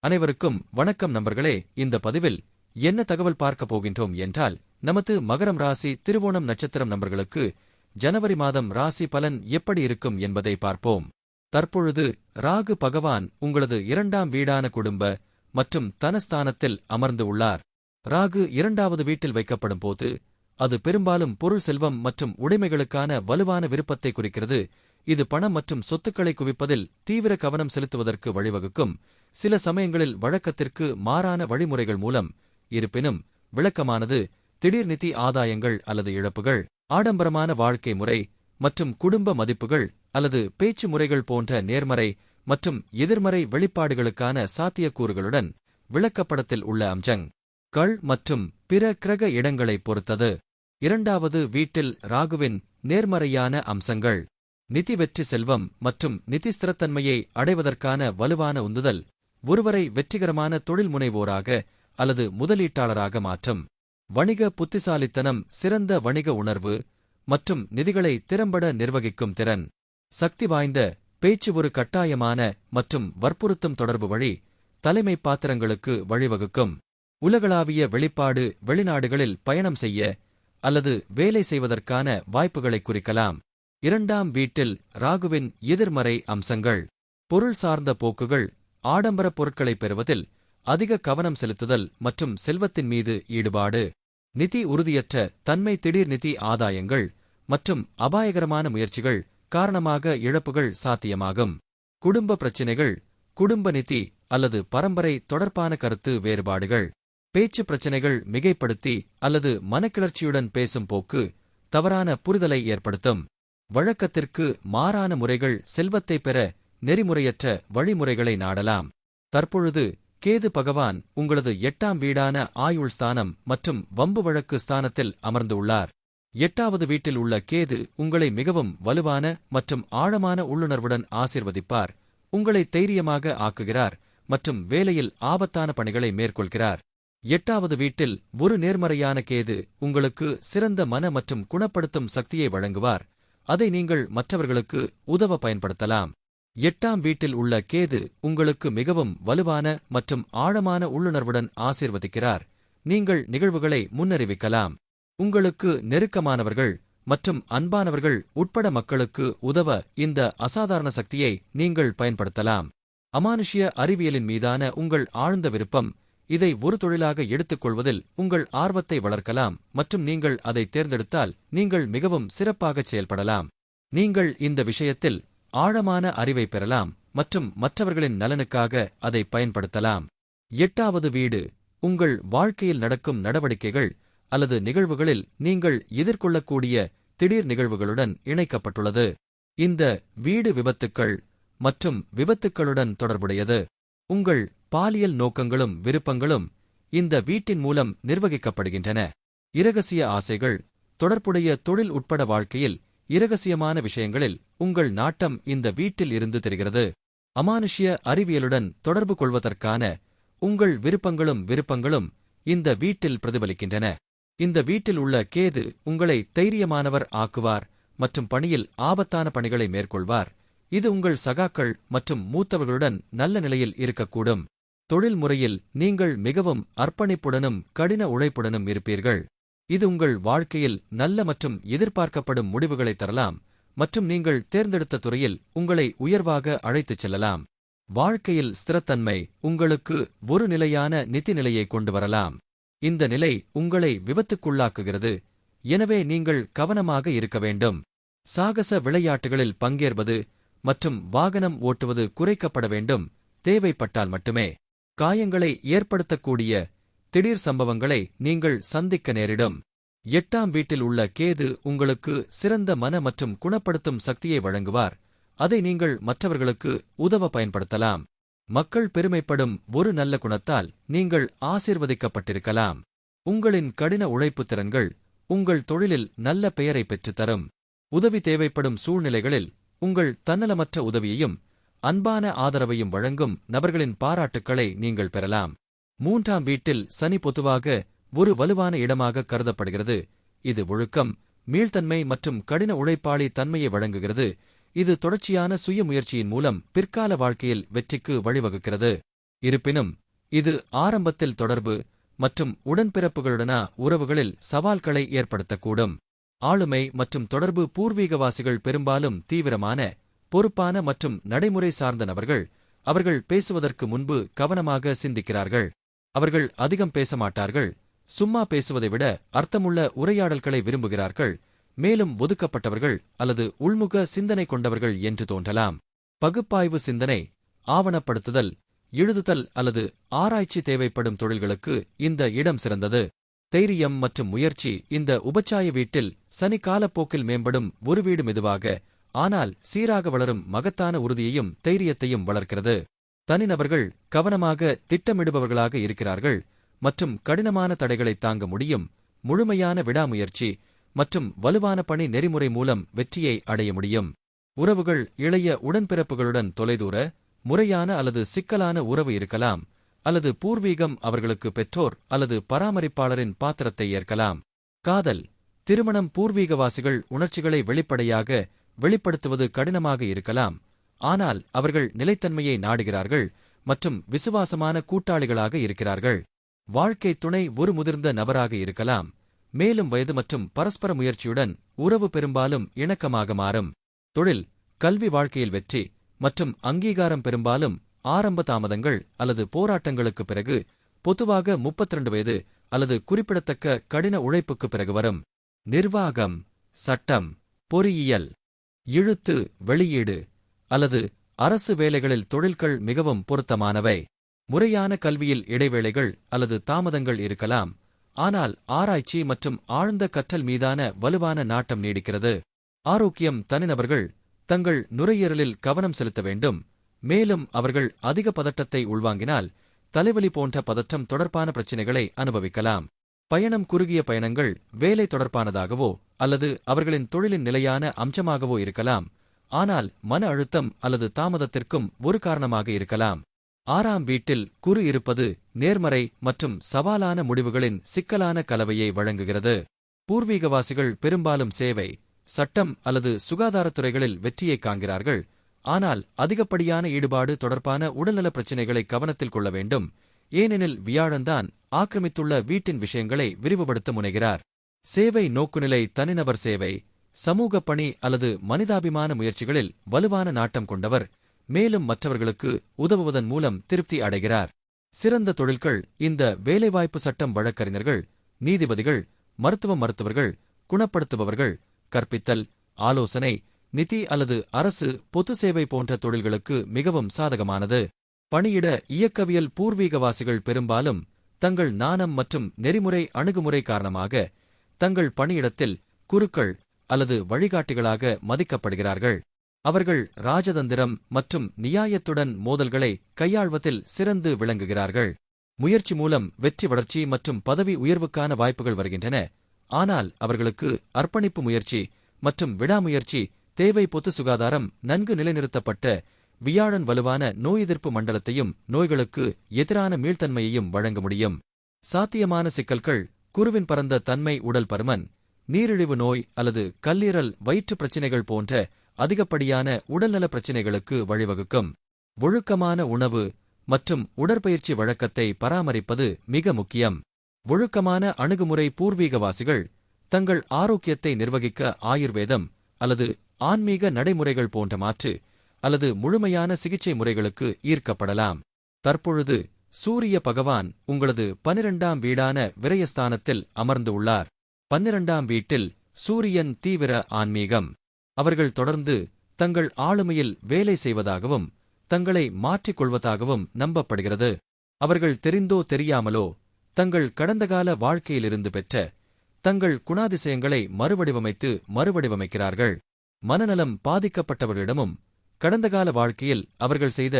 அனைவருக்கும் வணக்கம் நண்பர்களே. இந்த பதிவில் என்ன தகவல் பார்க்க போகின்றோம் என்றால், நமது மகரம் ராசி திருவோணம் நட்சத்திரம் நண்பர்களுக்கு ஜனவரி மாதம் ராசி பலன் எப்படி இருக்கும் என்பதை பார்ப்போம். தற்பொழுது ராகு பகவான் உங்களது 2ஆம் வீடான குடும்ப மற்றும் தனஸ்தானத்தில் அமர்ந்து உள்ளார். ராகு 2வது வீட்டில் வைக்கப்படும் போது அது பெரும்பாலும் பொருள், செல்வம் மற்றும் உடைமைகளுக்கான வலுவான விருப்பத்தை குறிக்கிறது. இது பணம் மற்றும் சொத்துக்களை குவிப்பதில் தீவிர கவனம் செலுத்துவதற்கு வழிவகுக்கும். சில சமயங்களில் வழக்கத்திற்கு மாறான வழிமுறைகள் மூலம். இருப்பினும் விளக்கமானது திடீர் நிதி ஆதாயங்கள் அல்லது இழப்புகள், ஆடம்பரமான வாழ்க்கை முறை மற்றும் குடும்ப மதிப்புகள் அல்லது பேச்சு முறைகள் போன்ற நேர்மறை மற்றும் எதிர்மறை வெளிப்பாடுகளுக்கான சாத்தியக்கூறுகளுடன் விளக்கப்படத்தில் உள்ள அம்சங்கள் மற்றும் பிற கிரக இடங்களைப் பொறுத்தது. 2வது வீட்டில் ராகுவின் நேர்மறையான அம்சங்கள்: நிதி வெற்றி, செல்வம் மற்றும் நிதி ஸ்திரத்தன்மையை அடைவதற்கான வலுவான உந்துதல், ஒருவரை வெற்றிகரமான தொழில் முனைவோராக அல்லது முதலீட்டாளராக மாற்றும். வணிக புத்திசாலித்தனம், சிறந்த வணிக உணர்வு மற்றும் நிதிகளை திறம்பட நிர்வகிக்கும் திறன். சக்தி வாய்ந்த பேச்சு, ஒரு கட்டாயமான மற்றும் வற்புறுத்தும் தொடர்பு வழி தலைமை பாத்திரங்களுக்கு வழிவகுக்கும். உலகளாவிய வெளிப்பாடு, வெளிநாடுகளில் பயணம் செய்ய அல்லது வேலை செய்வதற்கான வாய்ப்புகளை குறிக்கலாம். 2ஆம் வீட்டில் ராகுவின் எதிர்மறை அம்சங்கள்: பொருள் சார்ந்த போக்குகள், ஆடம்பர பொருட்களை பெறுவதில் அதிக கவனம் செலுத்துதல் மற்றும் செல்வத்தின் மீது ஈடுபாடு. நிதி உறுதியற்ற தன்மை, திடீர் நிதி ஆதாயங்கள் மற்றும் அபாயகரமான முயற்சிகள் காரணமாக இழப்புகள் சாத்தியமாகும். குடும்ப பிரச்சினைகள், குடும்ப நிதி அல்லது பரம்பரை தொடர்பான கருத்து வேறுபாடுகள். பேச்சு பிரச்சினைகள், மிகைப்படுத்தி அல்லது மனக்கிளர்ச்சியுடன் பேசும் போக்கு தவறான புரிதலை ஏற்படுத்தும். வழக்கத்திற்கு மாறான முறைகள், செல்வத்தை பெற நெறிமுறையற்ற வழிமுறைகளை நாடலாம். தற்பொழுது கேது பகவான் உங்களது 8ஆம் வீடான ஆயுள் ஸ்தானம் மற்றும் வம்பு வழக்கு ஸ்தானத்தில் அமர்ந்து உள்ளார். 8வது வீட்டில் உள்ள கேது உங்களை மிகவும் வலுவான மற்றும் ஆழமான உள்ளுணர்வுடன் ஆசீர்வதிப்பார், உங்களை தைரியமாக ஆக்குகிறார் மற்றும் வேலையில் ஆபத்தான பணிகளை மேற்கொள்கிறார். 8வது வீட்டில் ஒரு நேர்மறையான கேது உங்களுக்கு சிறந்த மன மற்றும் குணப்படுத்தும் சக்தியை வழங்குவார், அதை நீங்கள் மற்றவர்களுக்கு உதவ பயன்படுத்தலாம். 8ஆம் வீட்டில் உள்ள கேது உங்களுக்கு மிகவும் வலுவான மற்றும் ஆழமான உள்ளுணர்வுடன் ஆசீர்வதிக்கிறார், நீங்கள் நிகழ்வுகளை முன்னறிவிக்கலாம். உங்களுக்கு நெருக்கமானவர்கள் மற்றும் அன்பானவர்கள் உட்பட மக்களுக்கு உதவ இந்த அசாதாரண சக்தியை நீங்கள் பயன்படுத்தலாம். அமானுஷ்ய அறிவியலின் மீதான உங்கள் ஆழ்ந்த விருப்பம், இதை ஒரு தொழிலாக எடுத்துக்கொள்வதில் உங்கள் ஆர்வத்தை வளர்க்கலாம் மற்றும் நீங்கள் அதை தேர்ந்தெடுத்தால் நீங்கள் மிகவும் சிறப்பாகச் செயல்படலாம். நீங்கள் இந்த விஷயத்தில் ஆழமான அறிவை பெறலாம் மற்றும் மற்றவர்களின் நலனுக்காக அதை பயன்படுத்தலாம். 8வது வீடு உங்கள் வாழ்க்கையில் நடக்கும் நடவடிக்கைகள் அல்லது நிகழ்வுகளில் நீங்கள் எதிர்கொள்ளக்கூடிய திடீர் நிகழ்வுகளுடன் இணைக்கப்பட்டுள்ளது. இந்த வீடு விபத்துக்கள் மற்றும் விபத்துக்களுடன் தொடர்புடையது. உங்கள் பாலியல் நோக்கங்களும் விருப்பங்களும் இந்த வீட்டின் மூலம் நிர்வகிக்கப்படுகின்றன. இரகசிய ஆசைகள், தொடர்புடைய தொழில் உட்பட வாழ்க்கையில் இரகசியமான விஷயங்களில் உங்கள் நாட்டம் இந்த வீட்டில் இருந்து தெரிகிறது. அமானுஷ்ய அறிவியலுடன் தொடர்பு கொள்வதற்கான உங்கள் விருப்பங்களும் இந்த வீட்டில் பிரதிபலிக்கின்றன. இந்த வீட்டில் உள்ள கேது உங்களை தைரியமானவர் ஆக்குவார் மற்றும் பணியில் ஆபத்தான பணிகளை மேற்கொள்வார். இது உங்கள் சகாக்கள் மற்றும் மூத்தவர்களுடன் நல்ல நிலையில் இருக்கக்கூடும். தொழில் முறையில் நீங்கள் மிகவும் அர்ப்பணிப்புடனும் கடின உழைப்புடனும் இருப்பீர்கள். இது உங்கள் வாழ்க்கையில் நல்ல மற்றும் எதிர்பார்க்கப்படும் முடிவுகளை தரலாம் மற்றும் நீங்கள் தேர்ந்தெடுத்த துறையில் உங்களை உயர்வாக அழைத்துச் செல்லலாம். வாழ்க்கையில் ஸ்திரத்தன்மை உங்களுக்கு ஒரு நிலையான நிதி நிலையை கொண்டு வரலாம். இந்த நிலை உங்களை விபத்துக்குள்ளாக்குகிறது, எனவே நீங்கள் கவனமாக இருக்க வேண்டும். சாகச விளையாட்டுகளில் பங்கேற்பது மற்றும் வாகனம் ஓட்டுவது குறைக்கப்பட வேண்டும், தேவைப்பட்டால் மட்டுமே. காயங்களை ஏற்படுத்தக்கூடிய திடீர் சம்பவங்களை நீங்கள் சந்திக்க நேரிடும். 8ஆம் வீட்டில் உள்ள கேது உங்களுக்கு சிறந்த மன மற்றும் குணப்படுத்தும் சக்தியை வழங்குவார், அதை நீங்கள் மற்றவர்களுக்கு உதவ பயன்படுத்தலாம். மக்கள் பெருமைப்படும் ஒரு நல்ல குணத்தால் நீங்கள் ஆசீர்வதிக்கப்பட்டிருக்கலாம். உங்களின் கடின உழைப்பு திறன்கள் உங்கள் தொழிலில் நல்ல பெயரை பெற்றுத்தரும். உதவி தேவைப்படும் சூழ்நிலைகளில் உங்கள் தன்னலமற்ற உதவியையும் அன்பான ஆதரவையும் வழங்கும் நபர்களின் பாராட்டுக்களை நீங்கள் பெறலாம். 3ஆம் வீட்டில் சனி பொதுவாக ஒரு வலுவான இடமாக கருதப்படுகிறது. இது ஒழுக்கம், மீள்தன்மை மற்றும் கடின உழைப்பாளி தன்மையை வழங்குகிறது. இது தொடர்ச்சியான சுய முயற்சியின் மூலம் பிற்கால வாழ்க்கையில் வெற்றிக்கு வழிவகுக்கிறது. இருப்பினும் இது ஆரம்பத்தில் தொடர்பு மற்றும் உடன்பிறப்புகளுடன உறவுகளில் சவால்களை ஏற்படுத்தக்கூடும். ஆளுமை மற்றும் தொடர்பு பூர்வீகவாசிகள் பெரும்பாலும் தீவிரமான, பொறுப்பான மற்றும் நடைமுறை சார்ந்த நபர்கள். அவர்கள் பேசுவதற்கு முன்பு கவனமாக சிந்திக்கிறார்கள். அவர்கள் அதிகம் பேச மாட்டார்கள், சும்மா பேசுவதை விட அர்த்தமுள்ள உரையாடல்களை விரும்புகிறார்கள், மேலும் ஒதுக்கப்பட்டவர்கள் அல்லது உள்முக சிந்தனை கொண்டவர்கள் என்று தோன்றலாம். பகுப்பாய்வு சிந்தனை, ஆவணப்படுத்துதல், எழுதுதல் அல்லது ஆராய்ச்சி தேவைப்படும் தொழில்களுக்கு இந்த இடம் சிறந்தது. தைரியம் மற்றும் முயற்சி இந்த உபச்சாய வீட்டில் சனி காலப்போக்கில் மேம்படும் ஒரு வீடு மெதுவாக ஆனால் சீராக வளரும் மகத்தான உறுதியையும் தைரியத்தையும் வளர்க்கிறது. தனிநபர்கள் கவனமாக திட்டமிடுபவர்களாக இருக்கிறார்கள் மற்றும் கடினமான தடைகளை தாங்க முடியும். முழுமையான விடாமுயற்சி மற்றும் வலுவான பணி நெறிமுறை மூலம் வெற்றியை அடைய முடியும். உறவுகள் இளைய உடன்பிறப்புகளுடன் தொலைதூர, முறையான அல்லது சிக்கலான உறவு இருக்கலாம், அல்லது பூர்வீகம் அவர்களுக்கு பெற்றோர் அல்லது பராமரிப்பாளரின் பாத்திரத்தை ஏற்கலாம். காதல், திருமணம் பூர்வீகவாசிகள் உணர்ச்சிகளை வெளிப்படையாக வெளிப்படுத்துவது கடினமாக இருக்கலாம், ஆனால் அவர்கள் நிலைத்தன்மையை நாடுகிறார்கள் மற்றும் விசுவாசமான கூட்டாளிகளாக இருக்கிறார்கள். வாழ்க்கை துணை ஒரு முதிர்ந்த நபராக இருக்கலாம், மேலும் வயது மற்றும் பரஸ்பர முயற்சியுடன் உறவு பெரும்பாலும் இணக்கமாக மாறும். தொழில், கல்வி வாழ்க்கையில் வெற்றி மற்றும் அங்கீகாரம் பெரும்பாலும் ஆரம்ப தாமதங்கள் அல்லது போராட்டங்களுக்குப் பிறகு, பொதுவாக 32 வயது அல்லது குறிப்பிடத்தக்க கடின உழைப்புக்குப் பிறகு வரும். நிர்வாகம், சட்டம், பொறியியல், எழுத்து, வெளியீடு அல்லது அரசு வேலைகளில் தொழில்கள் மிகவும் பொருத்தமானவை. முறையான கல்வியில் இடைவேளைகள் அல்லது தாமதங்கள் இருக்கலாம், ஆனால் ஆராய்ச்சி மற்றும் ஆழ்ந்த கற்றல் மீதான வலுவான நாட்டம் நீடிக்கிறது. ஆரோக்கியம், தனிநபர்கள் தங்கள் நுரையீரலில் கவனம் செலுத்த வேண்டும், மேலும் அவர்கள் அதிக பதட்டத்தை உள்வாங்கினால் தலைவலி போன்ற பதற்றம் தொடர்பான பிரச்சினைகளை அனுபவிக்கலாம். பயணம், குறுகிய பயணங்கள் வேலை தொடர்பானதாகவோ அல்லது அவர்களின் தொழிலின் நிலையான அம்சமாகவோ இருக்கலாம், ஆனால் மன அழுத்தம் அல்லது தாமதத்திற்கும் ஒரு காரணமாக இருக்கலாம். 6ஆம் வீட்டில் குரு இருப்பது நேர்மறை மற்றும் சவாலான முடிவுகளின் சிக்கலான கலவையை வழங்குகிறது. பூர்வீகவாசிகள் பெரும்பாலும் சேவை, சட்டம் அல்லது சுகாதாரத்துறைகளில் வெற்றியைக் காண்கிறார்கள், ஆனால் அதிகப்படியான ஈடுபாடு தொடர்பான உடல்நல பிரச்சினைகளை கவனத்தில் கொள்ள வேண்டும், ஏனெனில் வியாழன்தான் ஆக்கிரமித்துள்ள வீட்டின் விஷயங்களை விரிவுபடுத்த முனைகிறார். சேவை நோக்குநிலை, தனிநபர் சேவை, சமூக பணி அல்லது மனிதாபிமான முயற்சிகளில் வலுவான நாட்டம் கொண்டவர், மேலும் மற்றவர்களுக்கு உதவுவதன் மூலம் திருப்தி அடைகிறார். சிறந்த தொழில்கள் இந்த வேலைவாய்ப்பு சட்டம், வழக்கறிஞர்கள், நீதிபதிகள், மருத்துவர்கள், குணப்படுத்துபவர்கள், கற்பித்தல், ஆலோசனை, நிதி அல்லது அரசு பொது சேவை போன்ற தொழில்களுக்கு மிகவும் சாதகமானது. பணியிட இயக்கவியல், பூர்வீகவாசிகள் பெரும்பாலும் தங்கள் நாணம் மற்றும் நெறிமுறை அணுகுமுறை காரணமாக தங்கள் பணியிடத்தில் குருக்கள் அல்லது வழிகாட்டிகளாக மதிக்கப்படுகிறார்கள். அவர்கள் ராஜதந்திரம் மற்றும் நியாயத்துடன் மோதல்களை கையாள்வதில் சிறந்து விளங்குகிறார்கள். முயற்சி மூலம் வெற்றி, வளர்ச்சி மற்றும் பதவி உயர்வுக்கான வாய்ப்புகள் வருகின்றன, ஆனால் அவர்களுக்கு அர்ப்பணிப்பு, முயற்சி மற்றும் விடாமுயற்சி தேவை. பொது சுகாதாரம், நன்கு நிலைநிறுத்தப்பட்ட வியாழன் வலுவான நோய் எதிர்ப்பு மண்டலத்தையும் நோய்களுக்கு எதிரான மீள்தன்மையையும் வழங்க முடியும். சாத்தியமான சிக்கல்கள், குருவின் பரந்த தன்மை, உடல் பருமன், நீரிழிவு நோய் அல்லது கல்லீரல், வயிற்று பிரச்சினைகள் போன்ற அதிகப்படியான உடல்நல பிரச்சினைகளுக்கு வழிவகுக்கும். ஒழுக்கமான உணவு மற்றும் உடற்பயிற்சி வழக்கத்தை பராமரிப்பது மிக முக்கியம். ஒழுக்கமான அணுகுமுறை, பூர்வீகவாசிகள் தங்கள் ஆரோக்கியத்தை நிர்வகிக்க ஆயுர்வேதம் அல்லது ஆன்மீக நடைமுறைகள் போன்ற மாற்று அல்லது முழுமையான சிகிச்சை முறைகளுக்கு ஈர்க்கப்படலாம். தற்பொழுது சூரிய பகவான் உங்களது 12ஆம் வீடான விரயஸ்தானத்தில் அமர்ந்து உள்ளார். 12ஆம் வீட்டில் சூரியன் தீவிர ஆன்மீகம். அவர்கள் தொடர்ந்து தங்கள் ஆளுமையில் வேலை செய்வதாகவும் தங்களை மாற்றிக் கொள்வதாகவும் நம்பப்படுகிறது. அவர்கள் தெரிந்தோ தெரியாமலோ தங்கள் கடந்தகால வாழ்க்கையிலிருந்து பெற்ற தங்கள் குணாதிசயங்களை மறுவடிவமைக்கிறார்கள். மனநலம் பாதிக்கப்பட்டவர்களிடமும் கடந்தகால வாழ்க்கையில் அவர்கள் செய்த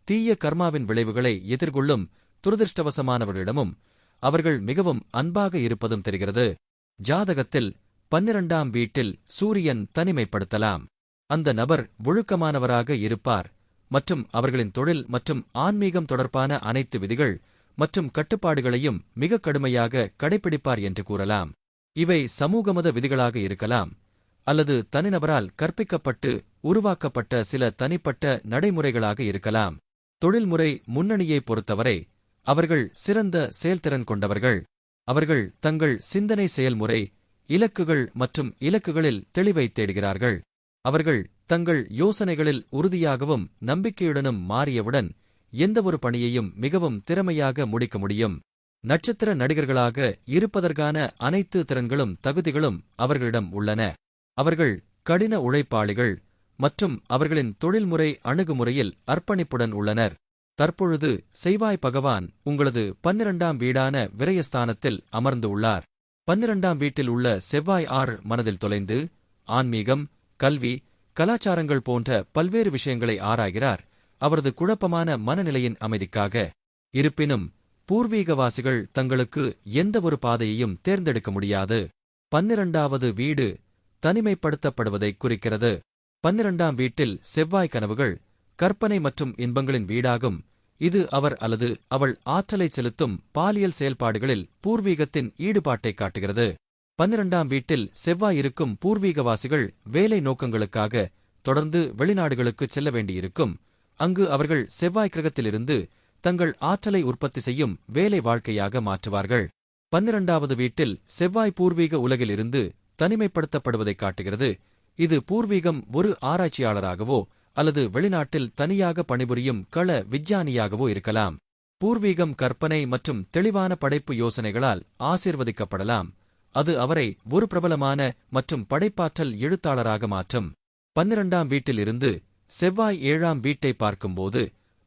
தீய கர்மாவின் விளைவுகளை எதிர்கொள்ளும் துரதிருஷ்டவசமானவர்களிடமும் அவர்கள் மிகவும் அன்பாக இருப்பதும் தெரிகிறது. ஜாதகத்தில் 12ஆம் வீட்டில் சூரியன் தனிமைப்படுத்தலாம். அந்த நபர் ஒழுக்கமானவராக இருப்பார் மற்றும் அவர்களின் தொழில் மற்றும் ஆன்மீகம் தொடர்பான அனைத்து விதிகள் மற்றும் கட்டுப்பாடுகளையும் மிக கடுமையாக கடைப்பிடிப்பார் என்று கூறலாம். இவை சமூகமத விதிகளாக இருக்கலாம் அல்லது தனிநபரால் கற்பிக்கப்பட்டு உருவாக்கப்பட்ட சில தனிப்பட்ட நடைமுறைகளாக இருக்கலாம். தொழில்முறை முன்னணியைப் பொறுத்தவரை அவர்கள் சிறந்த செயல்திறன் கொண்டவர்கள். அவர்கள் தங்கள் சிந்தனை செயல்முறை, இலக்குகள் மற்றும் இலக்குகளில் தெளிவைத் தேடுகிறார்கள். அவர்கள் தங்கள் யோசனைகளில் உறுதியாகவும் நம்பிக்கையுடனும் மாறியவுடன் எந்தவொரு பணியையும் மிகவும் திறமையாக முடிக்க முடியும். நட்சத்திர நடிகர்களாக இருப்பதற்கான அனைத்து திறன்களும் தகுதிகளும் அவர்களிடம் உள்ளன. அவர்கள் கடின உழைப்பாளிகள் மற்றும் அவர்களின் தொழில்முறை அணுகுமுறையில் அர்ப்பணிப்புடன் உள்ளனர். தற்பொழுது செவ்வாய் பகவான் உங்களது 12ஆம் வீடான விரயஸ்தானத்தில் அமர்ந்து உள்ளார். 12ஆம் வீட்டில் உள்ள செவ்வாய் மனதில் தொலைந்து ஆன்மீகம், கல்வி, கலாச்சாரங்கள் போன்ற பல்வேறு விஷயங்களை ஆராய்கிறார், அவரது குழப்பமான மனநிலையின் அமைதிக்காக. இருப்பினும் பூர்வீகவாசிகள் தங்களுக்கு எந்தவொரு பாதையையும் தேர்ந்தெடுக்க முடியாது. 12வது வீடு தனிமைப்படுத்தப்படுவதைக் குறிக்கிறது. 12ஆம் வீட்டில் செவ்வாய் கனவுகள், கற்பனை மற்றும் இன்பங்களின் வீடாகும். இது அவர் அல்லது அவள் ஆற்றலை செலுத்தும் பாலியல் செயல்பாடுகளில் பூர்வீகத்தின் ஈடுபாட்டைக் காட்டுகிறது. 12ஆம் வீட்டில் செவ்வாய் இருக்கும் பூர்வீகவாசிகள் வேலை நோக்கங்களுக்காக தொடர்ந்து வெளிநாடுகளுக்குச் செல்ல வேண்டியிருக்கும். அங்கு அவர்கள் செவ்வாய் கிரகத்திலிருந்து தங்கள் ஆற்றலை உற்பத்தி செய்யும் வேலை வாழ்க்கையாக மாற்றுவார்கள். 12வது வீட்டில் செவ்வாய் பூர்வீக உலகிலிருந்து தனிமைப்படுத்தப்படுவதைக் காட்டுகிறது. இது பூர்வீகம் ஒரு ஆராய்ச்சியாளராகவோ அல்லது வெளிநாட்டில் தனியாக பணிபுரியும் கள விஞ்ஞானியாகவோ இருக்கலாம். பூர்வீகம் கற்பனை மற்றும் தெளிவான படைப்பு யோசனைகளால் ஆசீர்வதிக்கப்படலாம். அது அவரை ஒரு பிரபலமான மற்றும் படைப்பாற்றல் எழுத்தாளராக மாற்றும். 12ஆம் வீட்டில் இருந்து செவ்வாய் 7ஆம் வீட்டை பார்க்கும்போது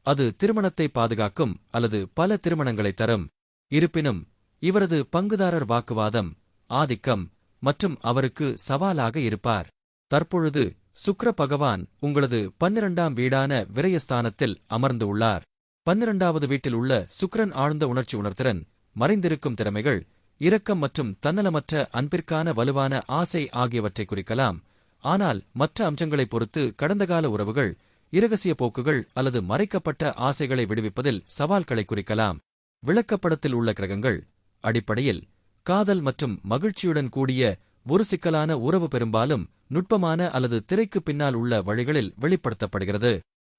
அது திருமணத்தை பாதுகாக்கும் அல்லது பல திருமணங்களை தரும். இருப்பினும் இவரது பங்குதாரர் வாக்குவாதம், ஆதிக்கம் மற்றும் அவருக்கு சவாலாக இருப்பார். தற்பொழுது சுக்கிர பகவான் உங்களது 12ஆம் வீடான விரயஸ்தானத்தில் அமர்ந்து உள்ளார். 12வது வீட்டில் உள்ள சுக்கிரன் ஆழ்ந்த உணர்ச்சி உணர்திறன், மறைந்திருக்கும் திறமைகள், இரக்கம் மற்றும் தன்னலமற்ற அன்பிற்கான வலுவான ஆசை ஆகியவற்றை குறிக்கலாம். ஆனால் மற்ற அம்சங்களைப் பொறுத்து கடந்தகால உறவுகள், இரகசிய போக்குகள் அல்லது மறைக்கப்பட்ட ஆசைகளை விடுவிப்பதில் சவால்களை குறிக்கலாம். விளக்கப்படத்தில் உள்ள கிரகங்கள் அடிப்படையில் காதல் மற்றும் மகிழ்ச்சியுடன் கூடிய ஒரு சிக்கலான உறவு பெரும்பாலும் நுட்பமான அல்லது திரைக்கு பின்னால் உள்ள வழிகளில் வெளிப்படுத்தப்படுகிறது.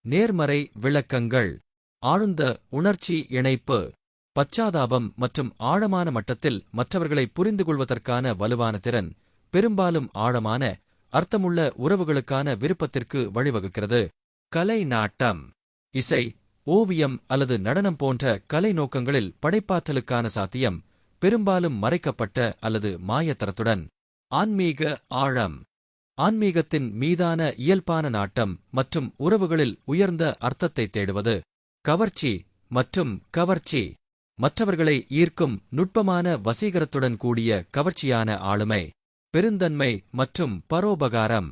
நேர்மறை விளக்கங்கள், ஆழ்ந்த உணர்ச்சி இணைப்பு, பச்சாதாபம் மற்றும் ஆழமான மட்டத்தில் மற்றவர்களை புரிந்துகொள்வதற்கான வலுவான திறன் பெரும்பாலும் ஆழமான, அர்த்தமுள்ள உறவுகளுக்கான விருப்பத்திற்கு வழிவகுக்கிறது. கலை, நாட்டம், இசை, ஓவியம் அல்லது நடனம் போன்ற கலை நோக்கங்களில் படைப்பாற்றலுக்கான சாத்தியம் பெரும்பாலும் மறைக்கப்பட்ட அல்லது மாயத்தரத்துடன். ஆன்மீக ஆழம், ஆன்மீகத்தின் மீதான இயல்பான நாட்டம் மற்றும் உறவுகளில் உயர்ந்த அர்த்தத்தை தேடுவது. கவர்ச்சி மற்றும் கவர்ச்சி, மற்றவர்களை ஈர்க்கும் நுட்பமான வசீகரத்துடன் கூடிய கவர்ச்சியான ஆளுமை. பெருந்தன்மை மற்றும் பரோபகாரம்,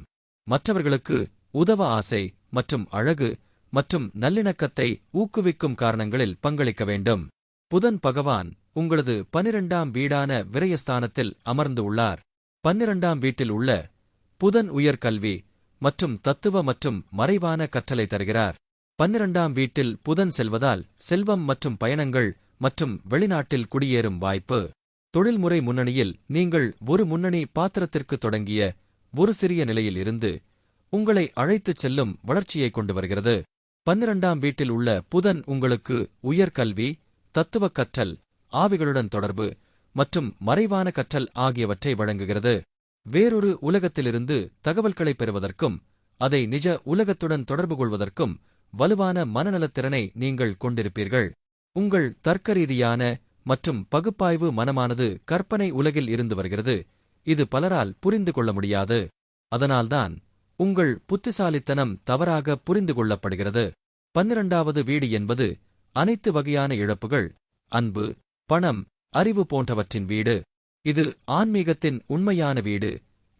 மற்றவர்களுக்கு உதவ ஆசை மற்றும் அழகு மற்றும் நல்லிணக்கத்தை ஊக்குவிக்கும் காரணங்களில் பங்களிக்க வேண்டும். புதன் பகவான் உங்களது 12ஆம் வீடான விரயஸ்தானத்தில் அமர்ந்து உள்ளார். 12ஆம் வீட்டில் உள்ள புதன் உயர்கல்வி மற்றும் தத்துவ மற்றும் மறைவான கற்றலை தருகிறார். 12ஆம் வீட்டில் புதன் செல்வதால் செல்வம் மற்றும் பயணங்கள் மற்றும் வெளிநாட்டில் குடியேறும் வாய்ப்பு. தொழில்முறை முன்னணியில் நீங்கள் ஒரு முன்னணி பாத்திரத்திற்கு தொடங்கிய ஒரு சிறிய நிலையில் இருந்து உங்களை அழைத்துச் செல்லும் வளர்ச்சியை கொண்டு வருகிறது. 12ஆம் வீட்டில் உள்ள புதன் உங்களுக்கு உயர்கல்வி, தத்துவக் கற்றல், ஆவிகளுடன் தொடர்பு மற்றும் மறைவான கற்றல் ஆகியவற்றை வழங்குகிறது. வேறொரு உலகத்திலிருந்து தகவல்களைப் பெறுவதற்கும் அதை நிஜ உலகத்துடன் தொடர்பு கொள்வதற்கும் வலுவான மனநலத்திறனை நீங்கள் கொண்டிருப்பீர்கள். உங்கள் தர்க்கரீதியான மற்றும் பகுப்பாய்வு மனமானது கற்பனை உலகில் இருந்து வருகிறது. இது பலரால் புரிந்து கொள்ள முடியாது. அதனால்தான் உங்கள் புத்திசாலித்தனம் தவறாக புரிந்து கொள்ளப்படுகிறது. 12வது வீடு என்பது அனைத்து வகையான இழப்புகள், அன்பு, பணம், அறிவு போன்றவற்றின் வீடு. இது ஆன்மீகத்தின் உண்மையான வீடு.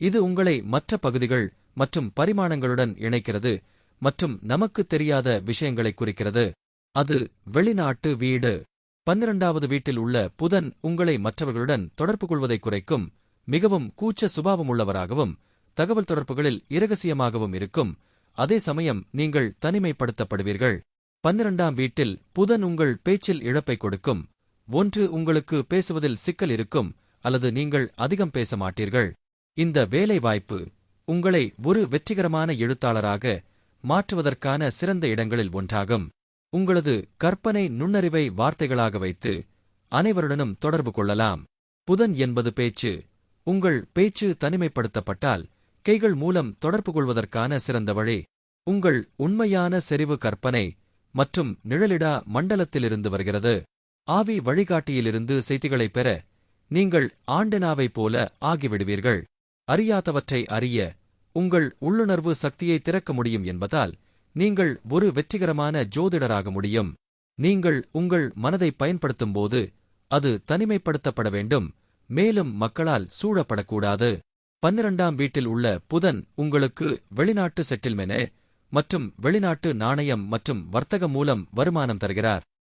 இது உங்களை மற்ற பகுதிகள் மற்றும் பரிமாணங்களுடன் இணைக்கிறது மற்றும் நமக்குத் தெரியாத விஷயங்களை குறிக்கிறது. அது வெளிநாட்டு வீடு. 12வது வீட்டில் உள்ள புதன் உங்களை மற்றவர்களுடன் தொடர்பு கொள்வதை குறைக்கும், மிகவும் கூச்ச சுபாவமுள்ளவராகவும் தகவல் தொடர்புகளில் இரகசியமாகவும் இருக்கும். அதே சமயம் நீங்கள் தனிமைப்படுத்தப்படுவீர்கள். 12ஆம் வீட்டில் புதன் உங்கள் பேச்சில் இழப்பை கொடுக்கும். ஒன்று உங்களுக்கு பேசுவதில் சிக்கல் இருக்கும் அல்லது நீங்கள் அதிகம் பேச மாட்டீர்கள். இந்த வேலை வாய்ப்பு உங்களை ஒரு வெற்றிகரமான எழுத்தாளராக மாற்றுவதற்கான சிறந்த இடங்களில் ஒன்றாகும். உங்களது கற்பனை நுண்ணறிவை வார்த்தைகளாக வைத்து அனைவருடனும் தொடர்பு கொள்ளலாம். புதன் என்பது பேச்சு. உங்கள் பேச்சு தனிமைப்படுத்தப்பட்டால் கைகள் மூலம் தொடர்பு கொள்வதற்கான சிறந்த வழி. உங்கள் உண்மையான செறிவு கற்பனை மற்றும் நிழலிடா மண்டலத்திலிருந்து வருகிறது. ஆவி வழிகாட்டியிலிருந்து செய்திகளைப் பெற நீங்கள் ஆண்டெனாவைப் போல ஆகிவிடுவீர்கள். அறியாதவற்றை அறிய உங்கள் உள்ளுணர்வு சக்தியை திறக்க முடியும் என்பதால் நீங்கள் ஒரு வெற்றிகரமான ஜோதிடராக முடியும். நீங்கள் உங்கள் மனதை பயன்படுத்தும்போது அது தனிமைப்படுத்தப்பட வேண்டும், மேலும் மக்களால் சூழப்படக்கூடாது. 12ஆம் வீட்டில் உள்ள புதன் உங்களுக்கு வெளிநாட்டு செட்டில்மெனே மற்றும் வெளிநாட்டு நாணயம் மற்றும் வர்த்தகம் மூலம் வருமானம் தருகிறார்.